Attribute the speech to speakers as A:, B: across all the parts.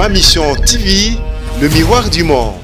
A: Ma Mission TV, le miroir du monde.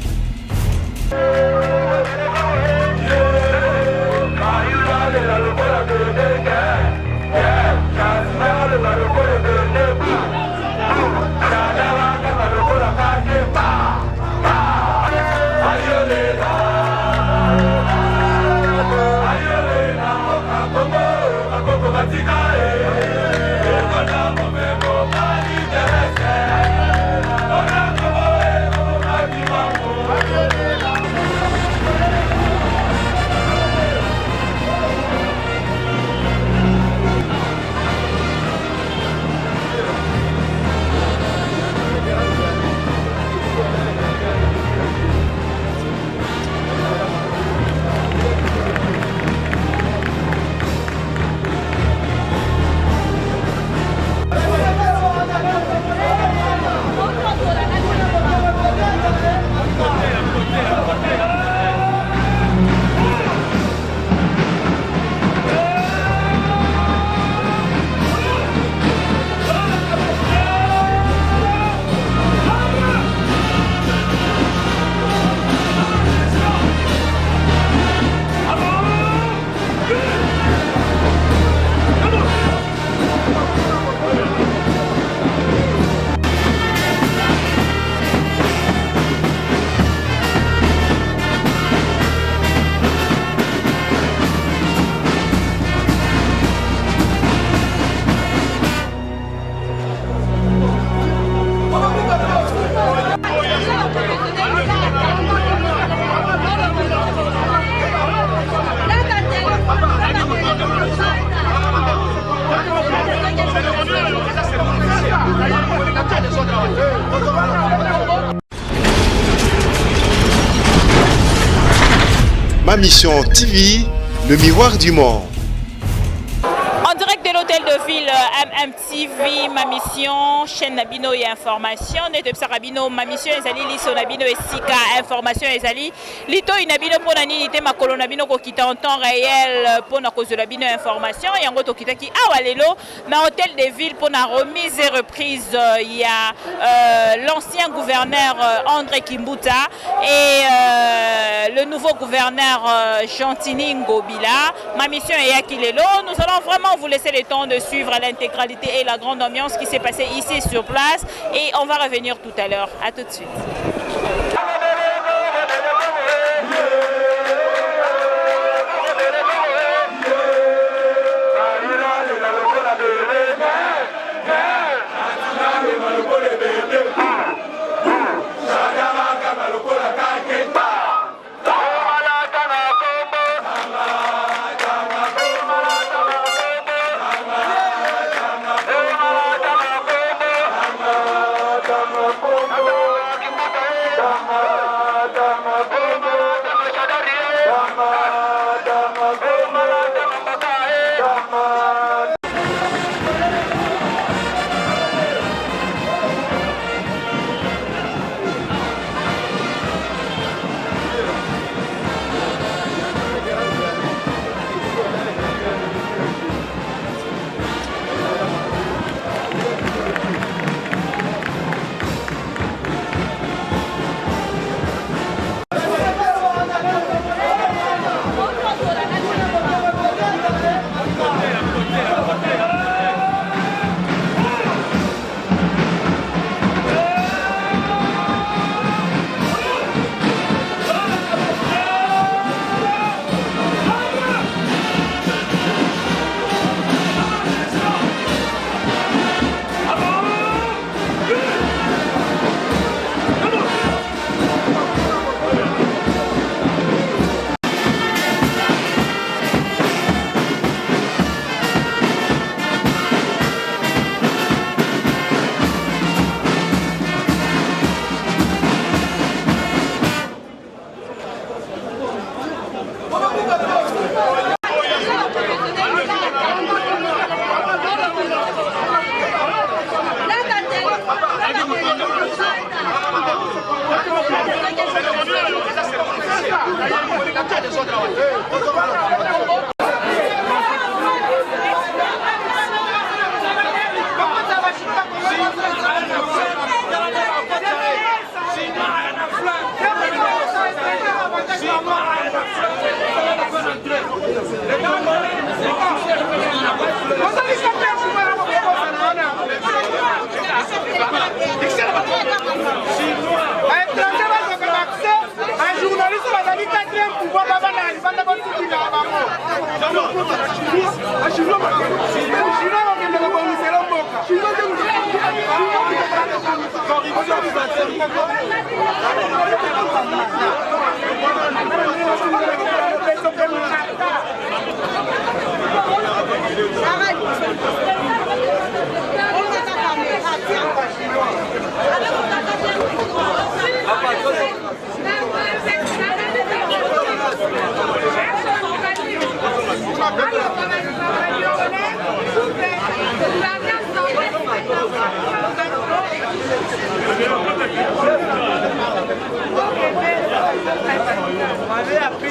A: Ma Mission TV, le miroir du monde.
B: En direct de l'hôtel de ville MMTV, Ma Mission, chaîne Nabino et information. Netepsa Rabino, Ma Mission, Ezali, Liso Nabino et Sika, information, Ezali. Lito Inabino pour Nani, ma colonne Nabino qui est en temps réel pour na cause de Nabino information. Et en gros, qui est Awalelo, dans l'hôtel de ville pour la remise et reprise, il y a l'ancien gouverneur André Kimbuta et le nouveau gouverneur Gentini Ngobila. Ma Mission est Akilelo. Nous allons vraiment vous laisser le temps de suivre l'intégralité et la grande ambiance qui s'est passée ici sur place et on va revenir tout à l'heure. À tout de suite.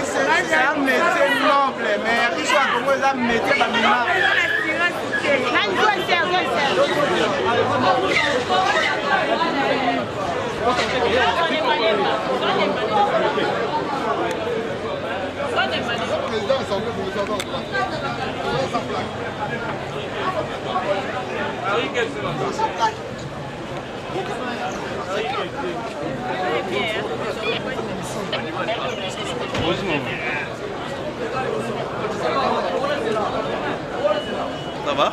C: C'est un métier noble, mais il soit comme un métier d'animal.
A: Ça va?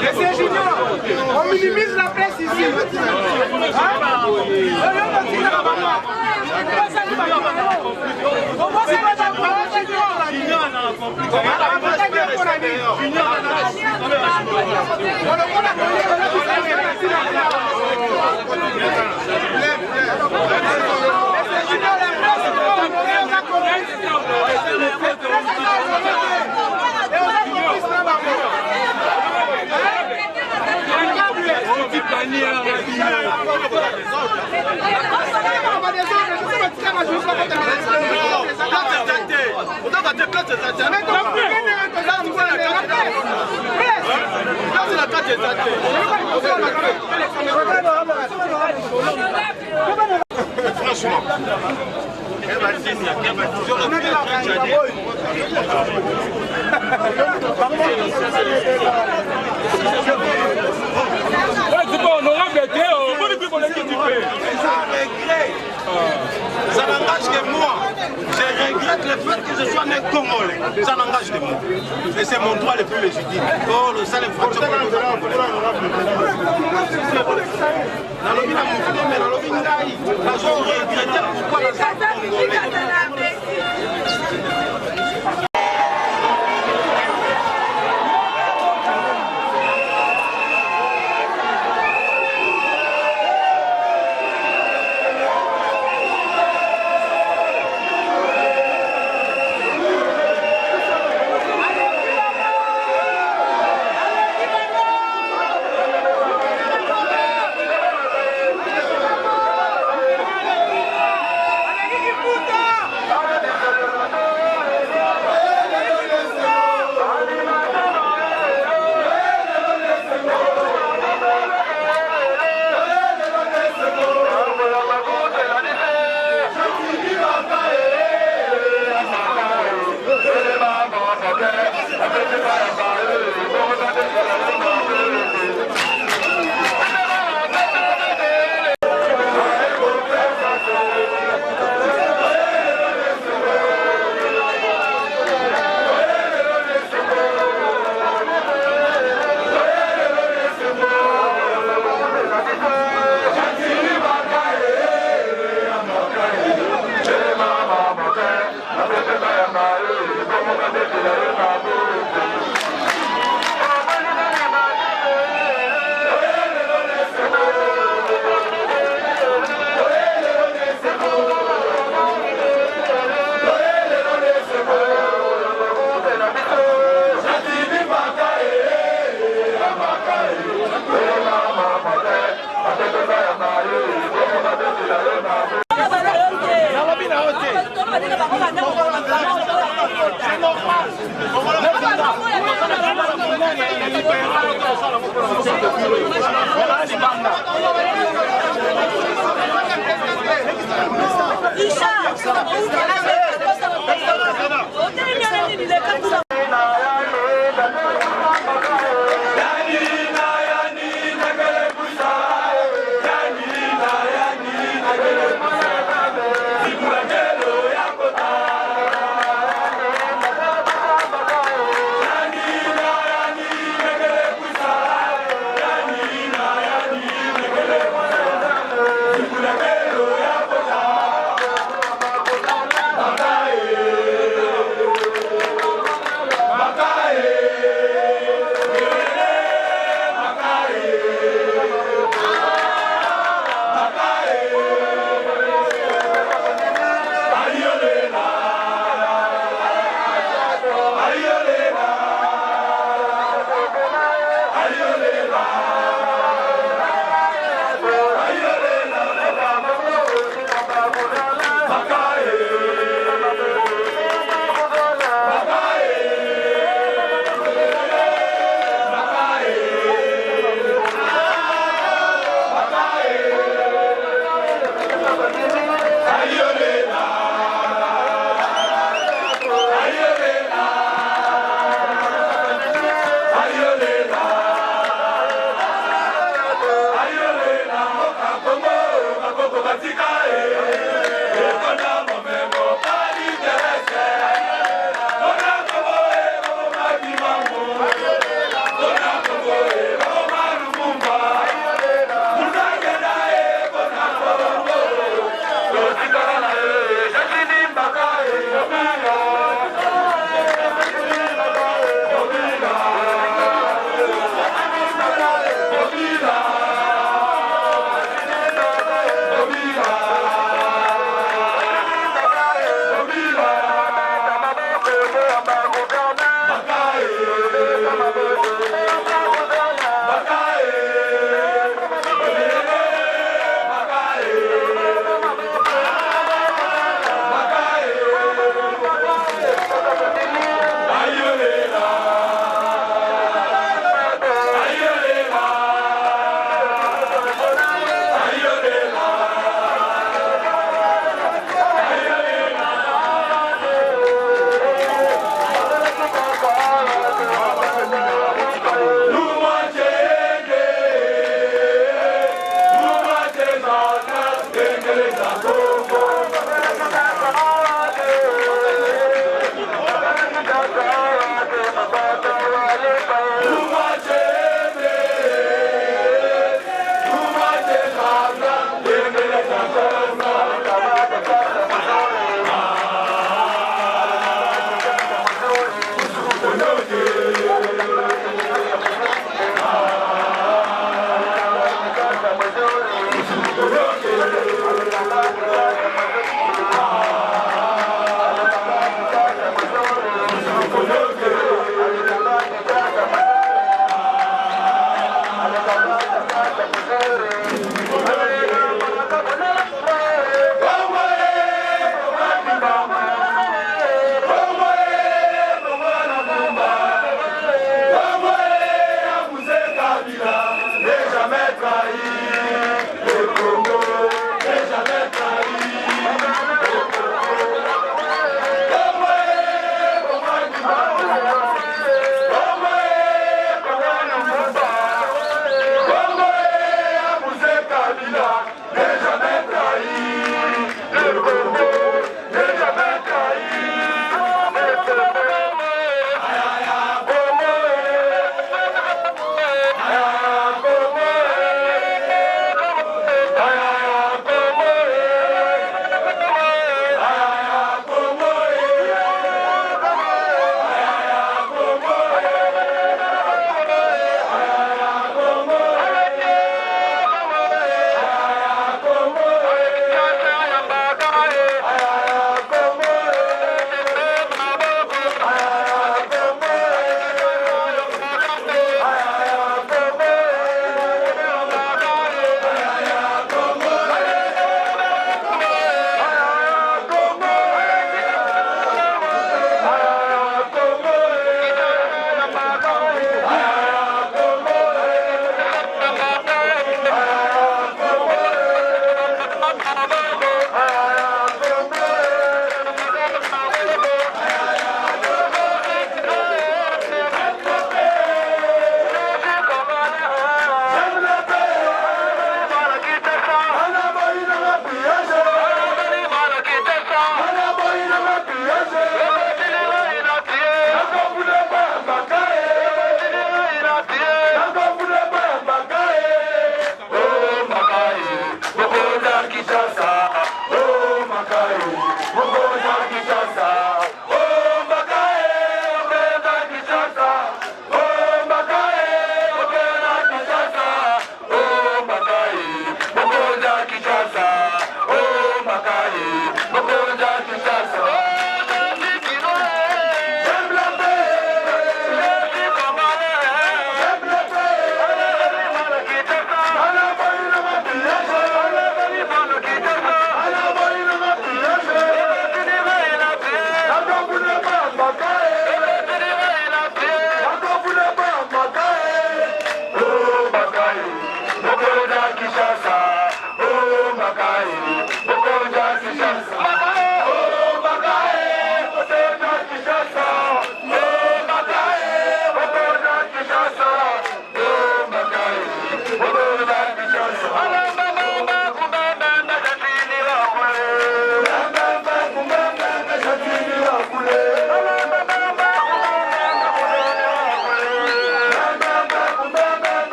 C: Monsieur Junior, on minimise la presse ici.
A: Franchement.
D: C'est pas honorable,
A: Ça n'engage que moi. Je regrette le fait que je sois né congolais. Ça n'engage que moi. Et c'est mon droit le plus légitime. Oh, le sale fraction. Dans le village, mais dans le village, nous avons regretté pourquoi la salle congolaise.
E: Yeah.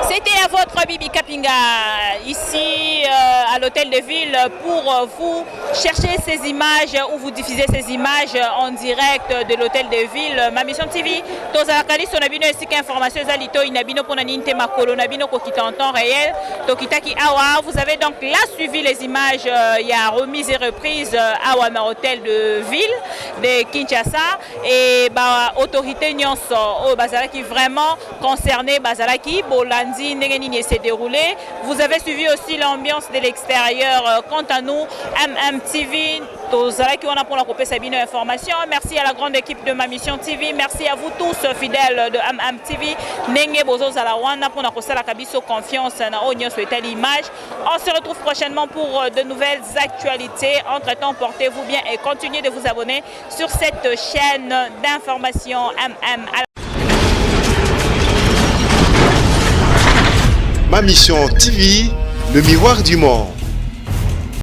B: C'était votre Bibi Kapinga ici à l'hôtel de ville pour vous chercher ces images ou vous diffuser ces images en direct de l'hôtel de ville. Ma mission TV, Tozalakali Sonabino et Sika Information Zalito Inabino Ponaninte Makolo Nabino Kokita en temps réel. Tokitaki Awa, vous avez donc là suivi les images. Il y a remise et reprise à Wama hôtel de ville de Kinshasa et autorité nyonso au Bazalaki vraiment concerné Bazalaki Bolandi Nengenini s'est déroulé. Vous avez suivi aussi l'ambiance de l'extérieur. Quant à nous, MMTV, Tozalaki on a pour la couper Sabino Information. Merci à la grande équipe de Ma Mission TV. Merci à vous tous fidèles de MMTV. Nenge Bozo Zalawana pour la Kabiso confiance na Onyo souhaiter l'image. On se retrouve prochainement pour de nouvelles actualités. Entre-temps, portez-vous bien et continuez de vous abonner sur cette chaîne d'information MM.
D: Ma Mission TV, le miroir du monde.